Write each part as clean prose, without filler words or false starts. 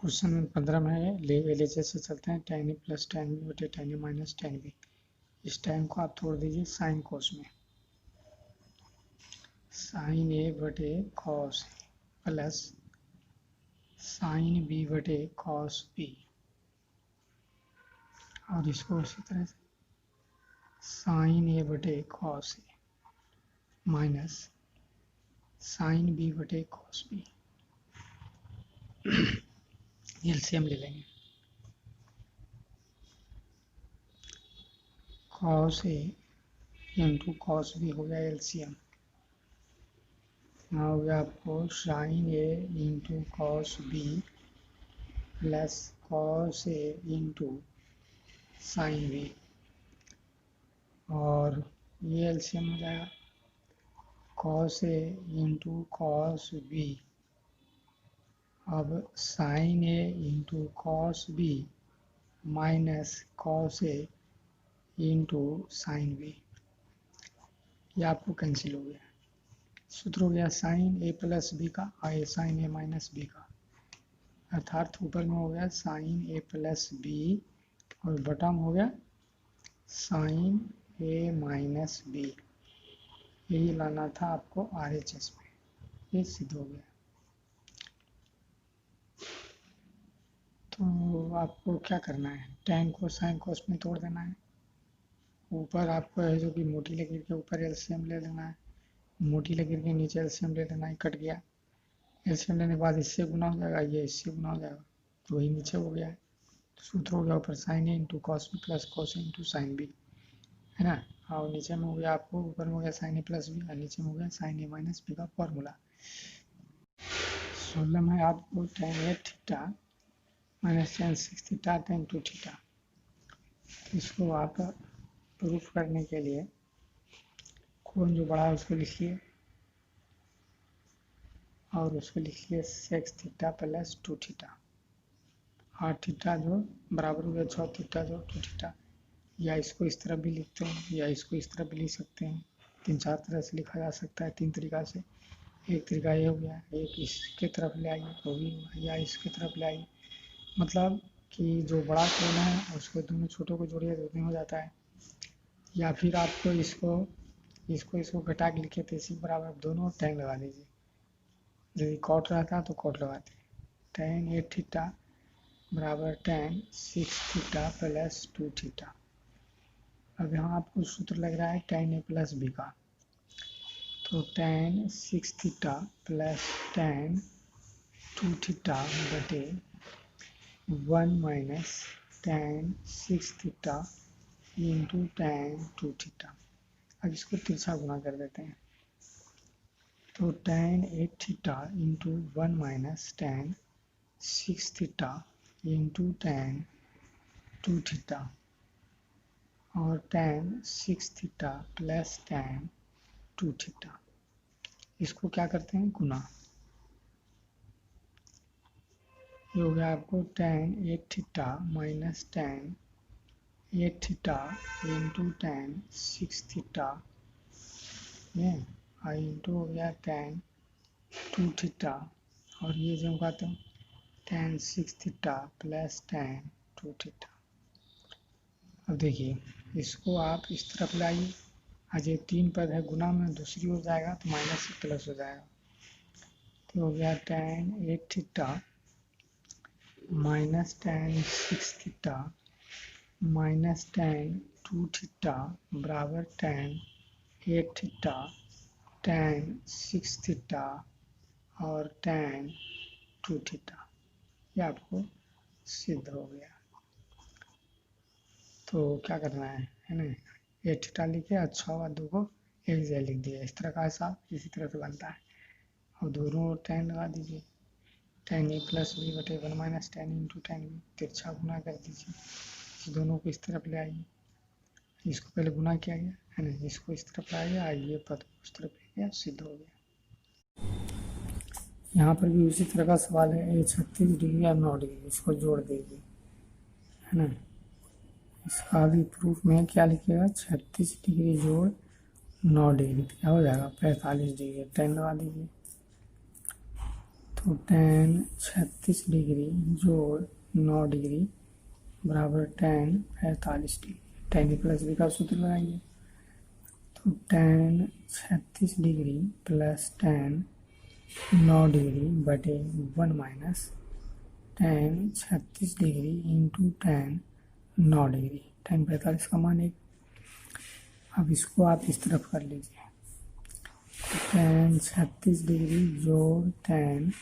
Question में 15 में LHS से चलते हैं। tan a plus tan b बटे tan a minus tan b। इस टाइम को आप तोड़ दीजिए साइन कोस में। साइन a बटे कॉस प्लस साइन b बटे कॉस b, और इसको उसी तरह से साइन a बटे cos a minus sine b बटे कॉस b। एलसीएम ले लेंगे। Cos a into cos b हो गया एलसीएम। यहाँ हो गया आपको sine a into cos b plus cos a into sine b, और ये एलसीएम हो जाएगा cos a into cos b। अब sine a into cos b minus cos a into sine b, ये आपको कैंसिल हो गया। सूत्र हो गया साइन a प्लस b का और साइन a माइनस b का, अर्थात ऊपर में हो गया साइन a प्लस b और बटम हो गया साइन a माइनस b। यही लाना था आपको RHS में, ये सिद्ध हो गया। तो आपको क्या करना है, tan को साइन कोस में तोड़ देना है। ऊपर आपको है जो कि मोटी लकीर के ऊपर एलसीएम ले लेना है, मोटी लकीर के नीचे एलसीएम ले लेना है। कट गया, एलसीएम लेने के बाद इससे गुना हो जाएगा, ये इससे गुना हो जाएगा, तो वही नीचे हो गया है। तो सूत्र हो गया ऊपर sine A into cos B plus cos A into sine B, है ना। और नीचे में हो गया आपको, ऊपर में हो गया साइन ए प्लस बी और नीचे में हो गया साइन ए माइनस बी का फॉर्मूला। 16 में आपको tan a theta minus tan 6 theta tan 2 theta, इसको आप प्रूफ करने के लिए कौन जो बड़ा है उसको लिखिए और उसको लिखिए सेक्स थीटा प्लस 2 थीटा, और थीटा जो बराबर हो गया 6 थीटा जो 2 थीटा। या इसको इस तरह भी लिखते हैं या इसको इस तरह भी लिख सकते हैं, 3-4 तरह से लिखा जा सकता है, 3 तरीका से। एक तरीका ये हो गया, एक इसके तरफ ले आइए वो भी, या इसके तरफ ले आइए, मतलब कि जो बड़ा कोण है उसको दोनों छोटों को जोड़िए तो हो जाता है। या फिर आपको इसको घटा के लिखे तो इसी बराबर दोनों टैन लगा दीजिए। यदि कॉट रहता तो कॉट लगाते, tan a थीटा बराबर tan 6 थीटा प्लस 2 थीटा। अब यहाँ आपको सूत्र लग रहा है tan a प्लस b का, तो tan 6 theta plus tan 2 theta बटे 1 minus tan 6 theta into tan 2 theta. अब इसको तिरछा गुना कर देते हैं, तो tan 8 theta into 1 minus tan 6 theta into tan 2 theta, और tan 6 theta plus tan 2 theta, इसको क्या करते हैं गुना। ये हो गया आपको tan 8 theta minus tan 8 theta into tan 6 theta, ये और इंटू हो गया tan 2 थीटा, और ये जो कहते हैं tan 6 theta plus tan 2 theta. अब देखिए इसको आप इस तरफ लाइए, आज ये 3 पद है, गुना में दूसरी हो जाएगा तो माइनस से प्लस हो जाएगा। तो हो गया tan 8 theta minus tan 6 theta minus tan 2 theta बराबर tan 8 थीटा tan 6 थीटा और tan 2 थीटा। ये आपको सिद्ध हो गया। तो क्या करना है ना, 8 थीटा लिखे और 6 और 2 को एक जगह लिख दिया। इस तरह का हिसाब इसी तरह से बनता है, और दोनों tan लगा दीजिए, tan a प्लस b बटे 1 minus tan into tan b, तिरछा गुना कर दीजिए। इस दोनों को इस तरफ ले आइए, इसको पहले गुना किया गया है ना, इसको इस तरफ लाइए, ये पद उस तरफ ले गया, सिद्ध हो गया। यहाँ पर भी उसी तरह का सवाल है, ये 36 डिग्री और 9 डिग्री, इसको जोड़ दीजिए, है ना। इसका भी प्रूफ में क्या लिखिएगा, 36 डिग्री जोड़ 9 डिग्री क्या हो जाएगा 45 डिग्री, tan लगा दीजिए। तो tan 36 डिग्री जोड़ 9 डिग्री बराबर tan 45 डिग्री। tan ए प्लस बी का सूत्र लगाइए। तो tan 36 degree plus tan 9 degree बटे 1 minus tan 36 degree into tan 9 degree. tan 45 का मान 1। अब इसको आप इस तरफ कर लीजिए। tan 36 डिग्री जोड़ tan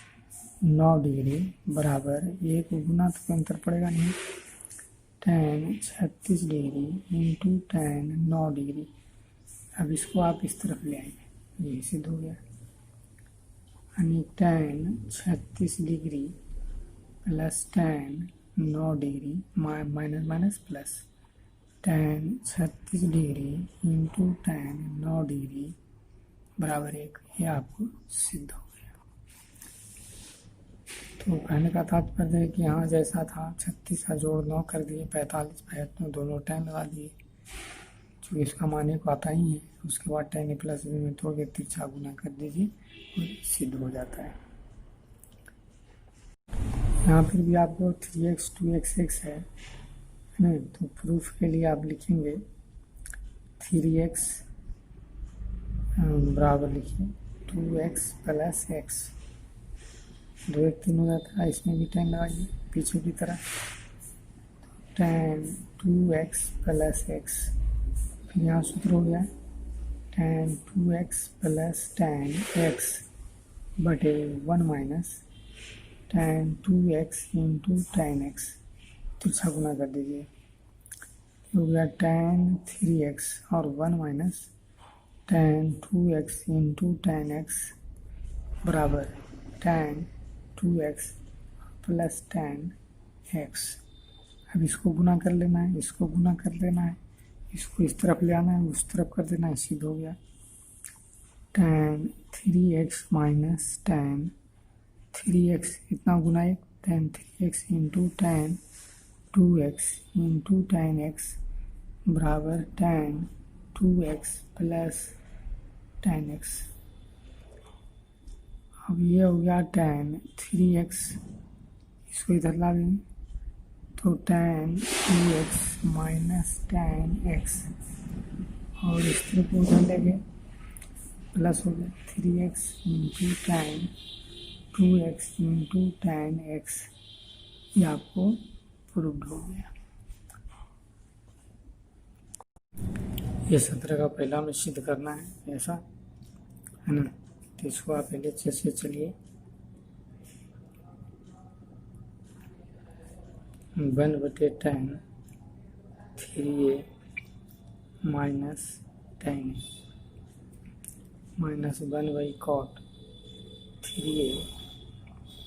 9 डिग्री बराबर 1 गुना तो अंतर पड़ेगा नहीं, tan 36 degree into tan 9 degree. अब इसको आप इस तरफ ले आएंगे, ये सिद्ध हो गया। यानी tan 36 degree plus tan 9 degree minus minus plus tan 36 degree into tan 9 degree बराबर 1। ये आपको सिद्ध हो गया। तो कहने का तात्पर्य है कि यहाँ जैसा था 36 का जोड़ 9 कर दिए, 45 दोनों tan लगा दिए, चूँकि इसका मान 1 आता ही है। उसके बाद tan ए प्लस बी में तोड़ के तिरछा गुना कर दीजिए और सिद्ध हो जाता है। यहाँ फिर भी आपको 3x 2x है ना, तो प्रूफ के लिए आप लिखेंगे 3x बराबर लिखिए 2x प्लस x, 2 1 3 हो जाता है। इसमें भी tan लगाइए पीछे की तरह, tan 2x प्लस x। फिर यहाँ सूत्र हो गया tan 2x plus tan x बटे 1 minus tan 2x into tan x, तिरछा गुना कर दीजिए। हो गया tan 3x और 1 minus tan 2x into tan x बराबर tan 2x plus tan x। अब इसको गुना कर लेना है, इसको गुना कर लेना है, इसको इस तरफ ले आना है, उस तरफ कर देना है, सिद्ध हो गया। tan 3x minus tan 3x इतना गुना 1, tan 3x into tan 2x into tan x बराबर tan 2x plus tan x। अब ये हो गया tan 3x, इसको इधर ला लेंगे तो tan 2x minus tan x और इस तरफ उधर लेंगे प्लस हो गया 3x into tan 2x into tan x। ये आपको प्रूव्ड हो गया। ये 17 का पहला में सिद्ध करना है, ऐसा है ना। तो इसको आप पहले अच्छे से चलिए 1/tan 3a minus tan minus 1/cot 3a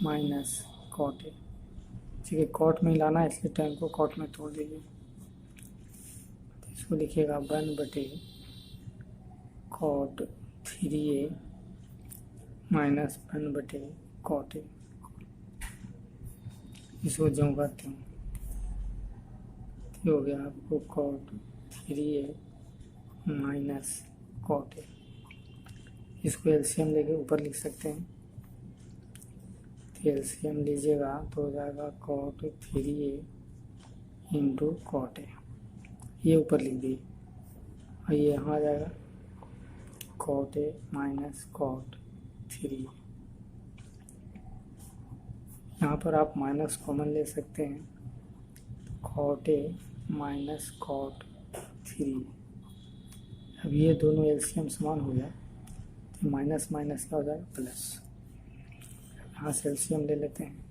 minus cot a। ठीक है, cot में लाना है इसलिए tan को cot में तोड़ दीजिए। इसको लिखिएगा 1/cot 3a minus 1/cot a। इसको जो करते हैं हो गया आपको cot 3a minus cot a। इसको एलसीएम लेके ऊपर लिख सकते हैं, तो एलसीएम लीजिएगा तो हो जाएगा cot 3a into cot a। ये ऊपर लिख दिए और ये यहाँ आ जाएगा cot a माइनस cot 3। यहाँ पर आप माइनस कॉमन ले सकते हैं, cot a माइनस cot 3। अब ये दोनों एलसीएम समान हो जाए तो माइनस माइनस क्या हो जाएगा प्लस। यहाँ से एलसीएम ले लेते हैं,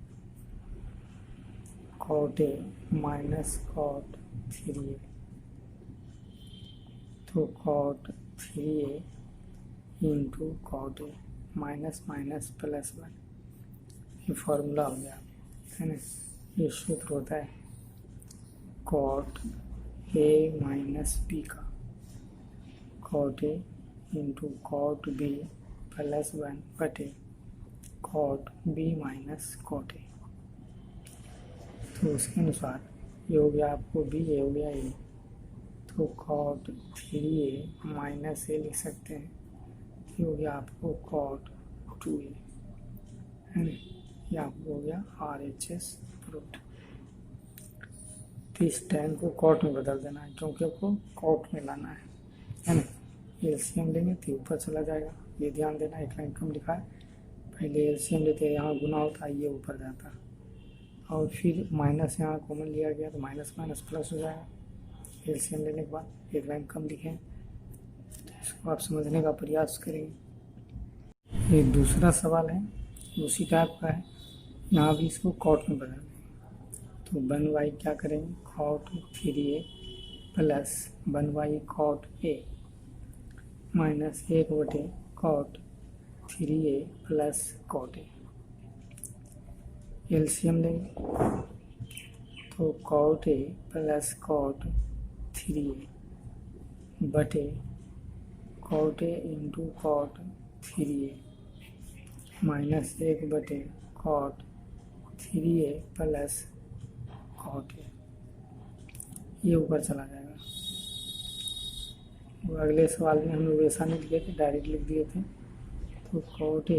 cot a minus cot 3a, तो cot 3a into cot a minus minus plus 1। ये फॉर्मूला हो गया है ना। ये सूत्र होता है cot a माइनस b का, cot a into cot b plus 1 बटे cot b minus cot a। तो उसके अनुसार ये हो गया आपको b, ये हो गया a, तो cot 3a माइनस a लिख सकते हैं। ये हो गया आपको cot 2a है ना। ये आपको हो गया RHS प्रूव्ड। तो इस tan को कॉट में बदल देना है क्योंकि आपको कॉट में लाना है ना। एलसीएम लेंगे तो ऊपर चला जाएगा, ये ध्यान देना। एक लाइन कम लिखा है, पहले एलसीएम लेते हैं, यहाँ गुना होता है, ये ऊपर जाता है, और फिर माइनस यहाँ कॉमन लिया गया तो माइनस माइनस प्लस हो जाएगा एलसीएम लेने के बाद। एक लाइन कम लिखें, तो इसको आप समझने का प्रयास करेंगे। ये दूसरा सवाल है, उसी टाइप का है, यहाँ भी इसको कॉट में बदल देंगे। तो 1y क्या करेंगे, cot 3a plus 1y cot a minus 1 cot 3a plus cot a। LCM लेंगे तो cot a plus cot 3a बटे cot a into cot 3a minus 1 बटे cot 3a plus cot a, ये ऊपर चला जाएगा। और अगले सवाल में हम लोग ऐसा नहीं लिखे थे, डायरेक्ट लिख दिए थे। तो cot a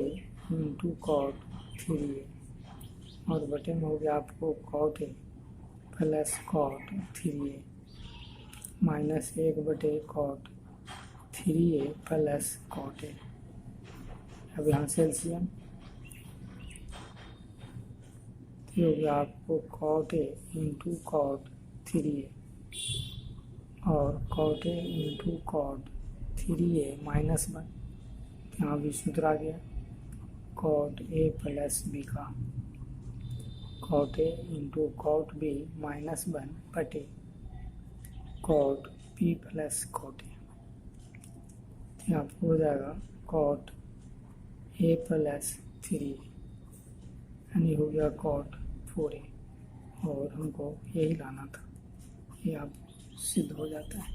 into cot 3a और बटे में हो गया आपको cot a plus cot 3a minus 1 बटे cot 3a plus cot a। अब यहाँ से एलसीएम हो गया आपको cot a into cot 3a और cot a into cot 3a minus 1, यहाँ भी सूत्र आ गया कॉट a प्लस b का, cot a into cot b minus 1 बटे cot b plus cot a। यहाँ पर हो जाएगा कॉट a प्लस 3a, यानी हो गया कॉट 4a, और हमको यही लाना था, ये आप सिद्ध हो जाता है।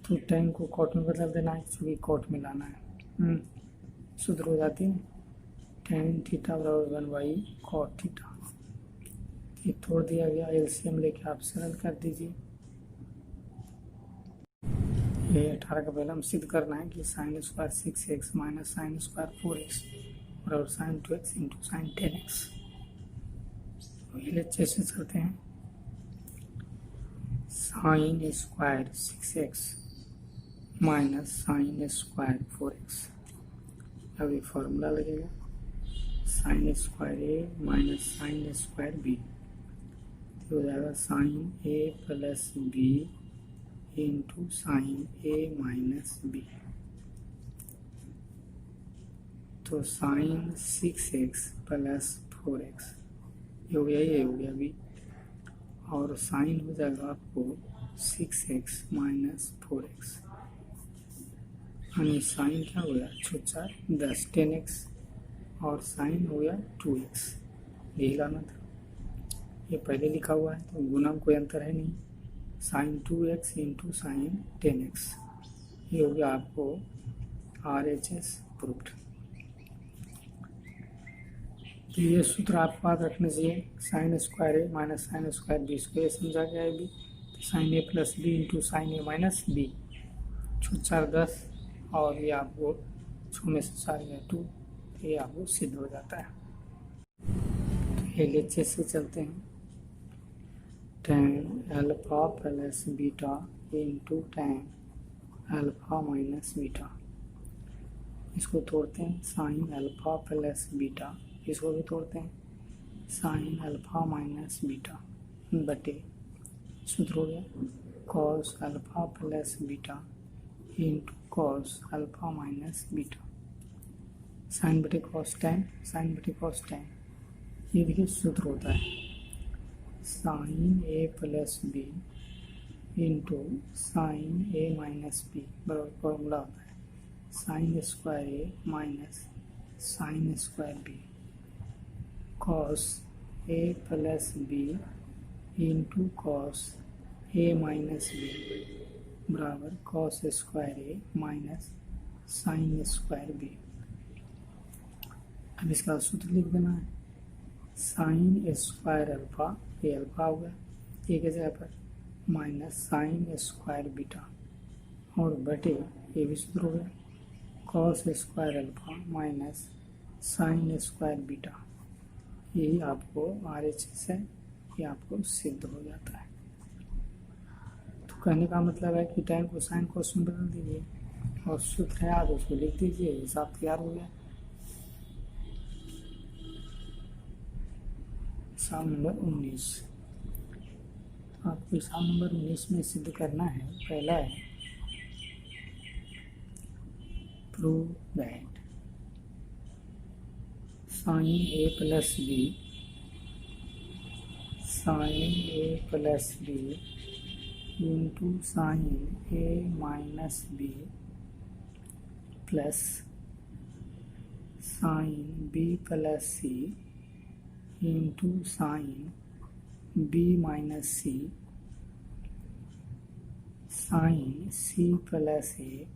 तो tan को कॉट में बदल देना है क्योंकि कॉट में लाना है, शुद्ध हो जाती है। tan थीटा बराबर 1y कॉट थीटा, ये तोड़ दिया गया, एलसीएम लेके आप सरल कर दीजिए। ये 18 का पहले हम सिद्ध करना है कि sign square 6x minus sine square 4x बराबर sign 2x into sine 10x। पहले अच्छे से चलते हैं। Sine square 6x minus sine square 4x, अभी फॉर्मूला लगेगा sine square a minus sine square b, तो हो जाएगा sine a plus b into sine a minus b। तो साइन 6x प्लस 4x, ये हो गया, ये हो गया b, और साइन हो जाएगा आपको 6x माइनस 4x, यानी साइन क्या हो गया 4 10 10x, और साइन हो गया 2x, यही लाना था। ये पहले लिखा हुआ है तो गुना में कोई अंतर है नहीं, sign 2x into sine 10x, ये हो गया आपको RHS प्रूव्ड। तो ये सूत्र आपको याद रखना चाहिए, sign square A minus sine square B, इसको ये समझा गया है भी, तो sign A plus B into sine A minus B, 4 10, और ये आपको 6 में से 4 या 2, ये आपको सिद्ध हो जाता है। तो ये लेक्चर से चलते हैं। tan alpha plus beta into tan alpha minus beta, इसको तोड़ते हैं साइन अल्फा प्लस बीटा, इसको भी तोड़ते हैं साइन अल्फा माइनस बीटा बटे सूत्र हो गया cos alpha plus beta into cos alpha minus beta, sine बटे कॉस टैन, साइन बटे कॉस टैन, ये देखिए सूत्र होता है sine A plus B into sine A minus B बराबर फॉर्मूला होता है sine square A minus sine square B, cos A plus B into cos A minus B बराबर cos square A minus sine square B. अब इसका सूत्र लिख देना है साइन स्क्वायर अल्फा, ये अल्फा होगा एक जगह पर, माइनस साइन स्क्वायर बीटा, और बटे ये भी सूत्र हो गया cos square alpha minus sine square beta, यही आपको RHS है, ये आपको सिद्ध हो जाता है। तो कहने का मतलब है कि tan कोसाइन कोस में बदल दीजिए और सूत्र है आप उसको लिख दीजिए, हिसाब तैयार हो गया। हिसाब नंबर 19, तो आपको हिसाब नंबर 19 में सिद्ध करना है। पहला है prove that sine A plus B, sine A plus B into sine A minus B plus sine B plus C into sine B minus C, sine C plus A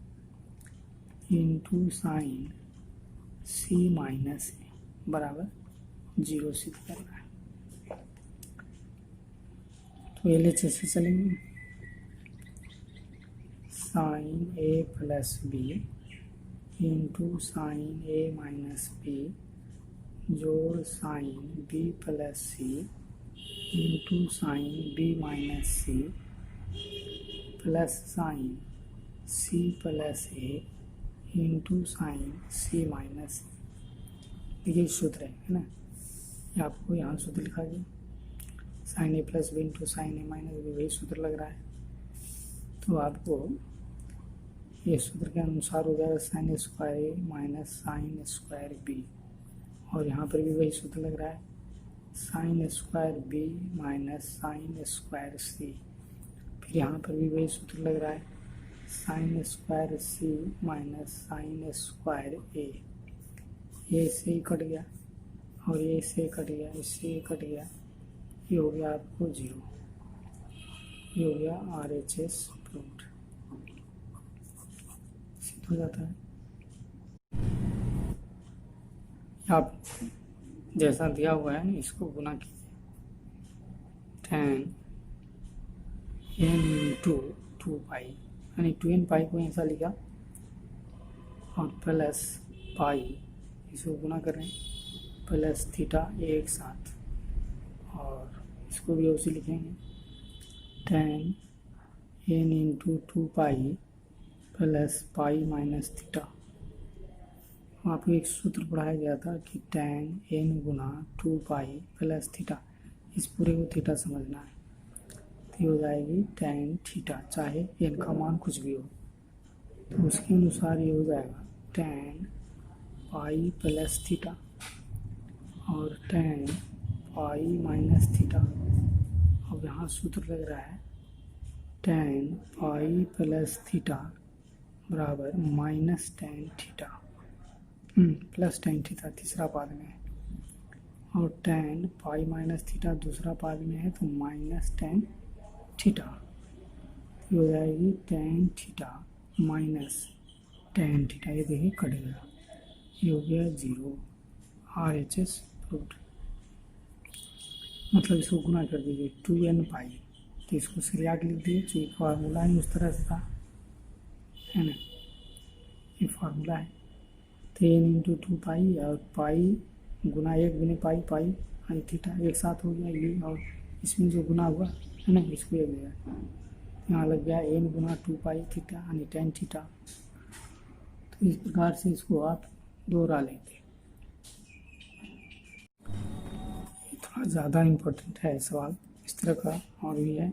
into sine C minus A बराबर 0 सिद्ध करना है। तो LHS से चलेंगे। Sine A plus B into sine A minus B जोड़ sine B plus C into sine B minus C plus sine C plus A into sine C minus. देखिए सूत्र है ना, ये आपको यहाँ सूत्र लिखा गया, sign A plus B into sine A minus B, वही सूत्र लग रहा है। तो आपको ये सूत्र के अनुसार हो जाएगा sine square A minus sine square B, और यहाँ पर भी वही सूत्र लग रहा है, sine square B minus sine square C. फिर यहाँ पर भी वही सूत्र लग रहा है, sine square C minus sine square A. ये इससे ही कट गया और ये इससे कट गया, इससे ही कट गया, ये हो गया आपको 0, ये हो गया RHS प्रूव्ड, सिद्ध हो जाता है। आप जैसा दिया हुआ है ना, इसको गुना कीजिए, tan n इंटू 2 पाई, यानी 2n पाई को ऐसा लिखा और प्लस पाई, इसको गुना कर रहे हैं, प्लस थीटा एक साथ, और इसको भी उसी लिखेंगे tan n into 2 pi plus pi minus theta. आपको एक सूत्र पढ़ाया गया था कि tan n गुना 2 पाई प्लस थीटा, इस पूरे को थीटा समझना है, तो हो जाएगी tan थीटा, चाहे n का मान कुछ भी हो, तो उसके अनुसार ये हो जाएगा tan पाई प्लस थीटा और tan पाई माइनस थीटा। अब यहाँ सूत्र लग रहा है tan पाई प्लस थीटा बराबर minus tan theta, plus tan theta तीसरा पाद में है, और tan पाई माइनस थीटा दूसरा पाद में है, तो माइनस tan थीटा, ये हो जाएगी tan theta minus tan theta, ये देखिए कट गया, ये हो गया 0, RHS प्रूव्ड। मतलब इसको गुना कर दीजिए 2n पाई, तो इसको सरिया के लिख दिए, जो फार्मूला है उस तरह से था, है ना, ये फार्मूला है। तो n इंटू 2 पाई और पाई गुना 1 गुने पाई, पाई यानी थीटा एक साथ हो गया ये, और इसमें जो गुना हुआ है ना, इसको एक गया, यहाँ लग गया n गुना 2 पाई थीटा यानी tan थीटा। तो इस प्रकार से इसको आप दोहरा लेंगे। थोड़ा ज़्यादा इम्पोर्टेंट है सवाल इस तरह का, और भी है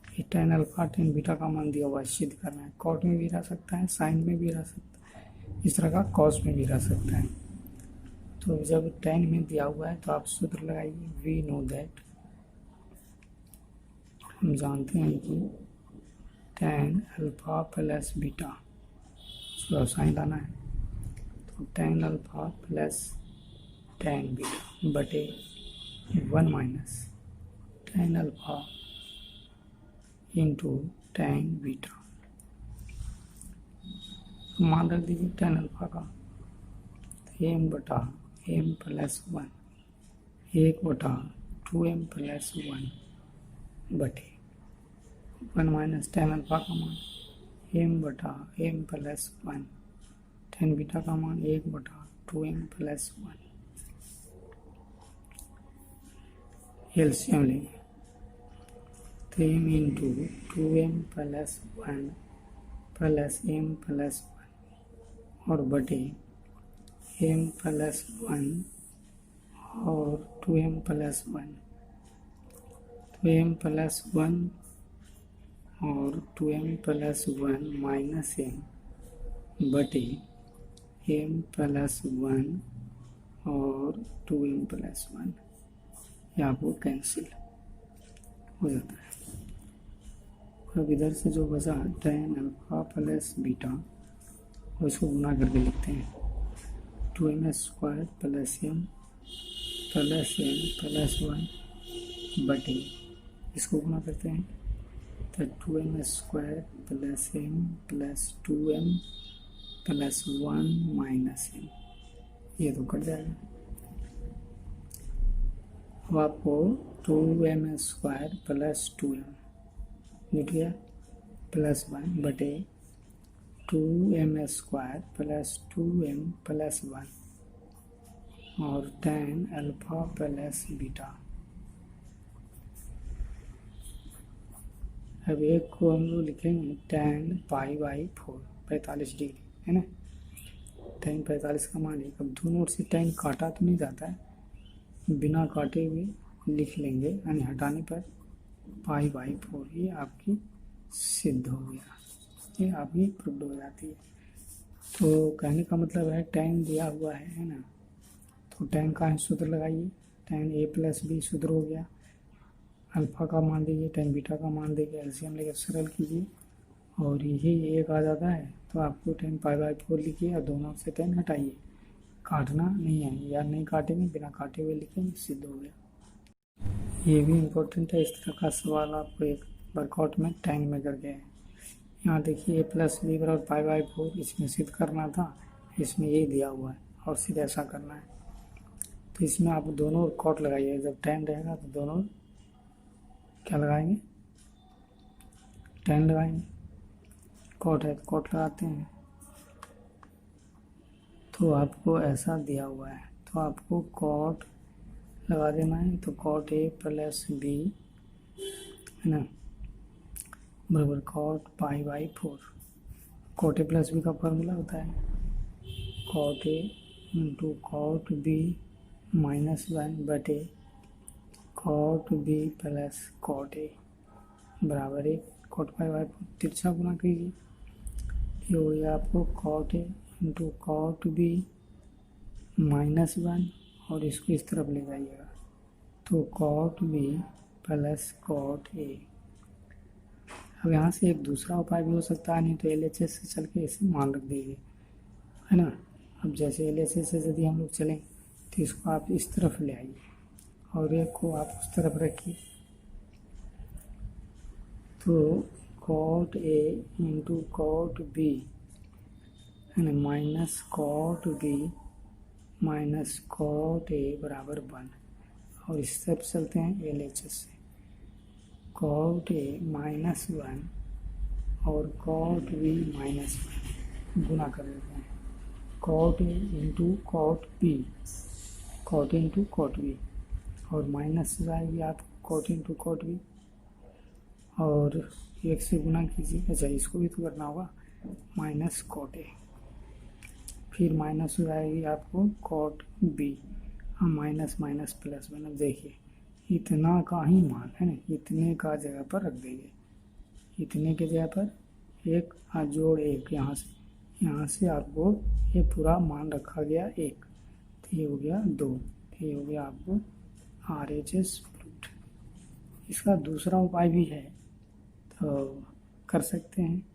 कि tan अल्फा tan बीटा का मान दिया हुआ है, सिद्ध करना है, कॉट में भी रह सकता है, साइन में भी रह सकता है, इस तरह का कॉस में भी रह सकता है। तो जब tan में दिया हुआ है तो आप सूत्र लगाइए, वी नो दैट, हम जानते हैं कि tan अल्फा प्लस बीटा, उसको साइन लाना है, तो tan alpha plus tan beta बटे 1 minus tan alpha into tan beta, मान रख दीजिए tan अल्फा का, m बटा m प्लस 1, 1 बटा 2m प्लस 1 बटे 1 माइनस tan अल्फा का मान m बटा m प्लस 1, tan बीटा का मान 1 बटा 2m प्लस 1 एलसीएम लेंगे तो m into 2m plus 1 plus m plus 1 और बटे m प्लस 1 और 2m प्लस 1 तो m प्लस 1 और 2m प्लस 1 माइनस m बटे m प्लस 1 और 2m प्लस 1 यहाँ को कैंसिल हो जाता है। अब इधर से जो बचा tan अल्फा प्लस बीटा और इसको गुना करके लिखते हैं 2m² प्लस m प्लस 1 बटे इसको गुना करते हैं तो 2m² plus m plus 2m plus 1 minus m ये तो कट जाएगा। अब आपको 2m² प्लस 2m मिट गया प्लस 1 बटे 2m² प्लस 2m प्लस 1 और tan अल्फा प्लस बीटा। अब एक को हम लोग लिखेंगे tan π/4 45 डिग्री है ना। tan 45 का मान है। अब दोनों ओर से tan काटा तो नहीं जाता है, बिना काटे हुए लिख लेंगे यानी हटाने पर π/4 ये आपकी सिद्ध हो गया, ये आपकी प्रूव्ड हो जाती है। तो कहने का मतलब है tan दिया हुआ है ना, तो tan का सूत्र लगाइए, tan a प्लस बी सूत्र हो गया, अल्फा का मान दीजिए, tan बीटा का मान देके एलसीएम लेकर सरल कीजिए और यही एक आ जाता है। तो आपको tan π/4 लिखिए और दोनों से tan हटाइए, काटना नहीं है या नहीं काटेंगे बिना काटे हुए लिखेंगे, सिद्ध हो गया। ये भी इम्पोर्टेंट है, इस तरह का सवाल आपको एक वर्कआउट में टाइम में करके है। यहाँ देखिए a प्लस बी बराबर π/4 इसमें सिद्ध करना था, इसमें यही दिया हुआ है और सिर्फ ऐसा करना है। तो इसमें आप दोनों ओर कॉट लगाइए, जब tan रहेगा तो दोनों क्या लगाएंगे, tan लगाएंगे, कॉट है तो कॉट लगाते हैं। तो आपको ऐसा दिया हुआ है तो आपको कॉट लगा देना है। तो कॉट a प्लस बी है ना बराबर cot π/4। Cot a plus B का फॉर्मूला होता है cot a into cot B minus 1 बटे cot B plus cot a बराबर 1 कॉट π/4 तिरछा गुना कीजिए, ये हो गया आपको cot a into cot B minus 1 और इसको इस तरफ ले जाइएगा तो cot B plus cot A. अब यहाँ से एक दूसरा उपाय भी हो सकता है, नहीं तो LHS से चल के इसे मान रख दीजिए है ना। अब जैसे LHS से यदि हम लोग चलें तो इसको आप इस तरफ ले आइए और एक को आप उस तरफ रखिए तो cot A into cot B है ना minus cot B minus cot A बराबर 1 और इस तरफ चलते हैं LHS से कॉट ए माइनस 1 और कॉट बी माइनस 1 गुना कर देते हैं cot A into cot B, cot A into cot B और माइनस जाएगी आप कॉट इंटू कॉट बी और एक से गुना कीजिए। अच्छा इसको भी तो करना होगा माइनस कॉट ए, फिर माइनस हो जाएगी आपको कॉट बी, हम माइनस माइनस प्लस बना। देखिए इतना का ही मान है ना, इतने का जगह पर रख देंगे, इतने के जगह पर एक जोड़ एक, यहाँ से आपको ये पूरा मान रखा गया 1, तो ये हो गया 2, तो ये हो गया आपको RHS प्रूव्ड। इसका दूसरा उपाय भी है तो कर सकते हैं।